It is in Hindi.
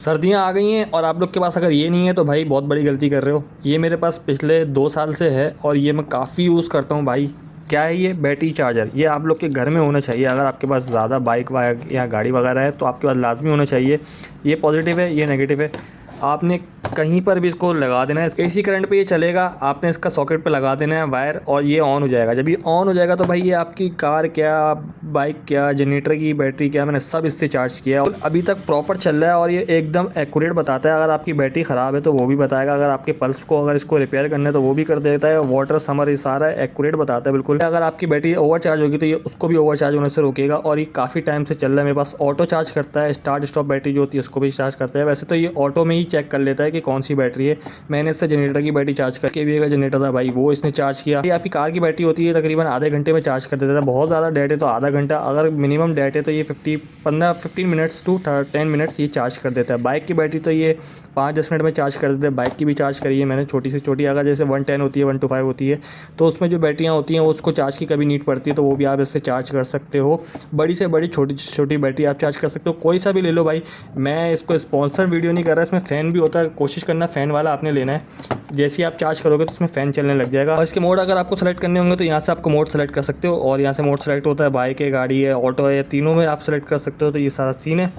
सर्दियाँ आ गई हैं और आप लोग के पास अगर ये नहीं है तो भाई बहुत बड़ी गलती कर रहे हो। ये मेरे पास पिछले 2 साल से है और ये मैं काफ़ी यूज़ करता हूँ भाई। क्या है ये? Battery charger. ये आप लोग के घर में होना चाहिए। अगर आपके पास ज़्यादा बाइक वाइक या गाड़ी वगैरह है तो आपके पास लाज़मी होना चाहिए। ये पॉजिटिव है, ये नेगेटिव है। आपने कहीं पर भी इसको लगा देना है, एसी करंट पे ये चलेगा। आपने इसका सॉकेट पे लगा देना है वायर और ये ऑन हो जाएगा। जब ये ऑन हो जाएगा तो भाई ये आपकी कार क्या, बाइक क्या, जनरेटर की बैटरी क्या, मैंने सब इससे चार्ज किया और अभी तक प्रॉपर चल रहा है और ये एकदम एक्यूरेट बताता है। अगर आपकी बैटरी ख़राब है तो वो भी बताएगा, अगर आपके पल्स को अगर इसको रिपेयर करना है तो वो भी कर देता है। वाटर समर ये सारा एक्यूरेट बताता है बिल्कुल। अगर आपकी बैटरी ओवर चार्ज होगी तो ये उसको भी ओवर चार्ज होने से रोकेगा और ये काफ़ी टाइम से चल रहा है मेरे पास। ऑटो चार्ज करता है, स्टार्ट स्टॉप बैटरी जो होती है उसको भी चार्ज करता है। वैसे तो ये ऑटो में ही चेक कर लेता है कि कौन सी बैटरी है। मैंने इससे जनरेटर की बैटरी चार्ज करके भी, अगर जनरेटर था भाई वो इसने चार्ज किया। ये आपकी कार की बैटरी होती है तकरीबन आधे घंटे में चार्ज कर देता है। बहुत ज़्यादा डेट है तो आधा घंटा, अगर मिनिमम डेट है तो ये 15 मिनट्स टू 10 मिनट्स ये चार्ज कर देता है। बाइक की बैटरी तो ये 5-10 मिनट में चार्ज कर देता है। बाइक की भी चार्ज करी है मैंने, छोटी से छोटी, अगर जैसे 110 होती है, 125 होती है तो उसमें जो बैटरियाँ होती हैं उसको चार्ज की कभी नीड पड़ती है तो वो भी आप इससे चार्ज कर सकते हो। बड़ी से बड़ी, छोटी से छोटी बैटरी आप चार्ज कर सकते हो। कोई सा भी ले लो भाई। मैं इसको स्पॉन्सर वीडियो नहीं कर रहा, इसमें फ़ैन भी होता है। कोशिश करना फ़ैन वाला आपने लेना है। जैसे ही आप चार्ज करोगे तो इसमें फ़ैन चलने लग जाएगा। और इसके मोड अगर आपको सेलेक्ट करने होंगे तो यहाँ से आपको मोड सेलेक्ट कर सकते हो और यहाँ से मोड सेलेक्ट होता है बाइक है, गाड़ी है, ऑटो है, तीनों में आप सेलेक्ट कर सकते हो। तो ये सारा सीन है।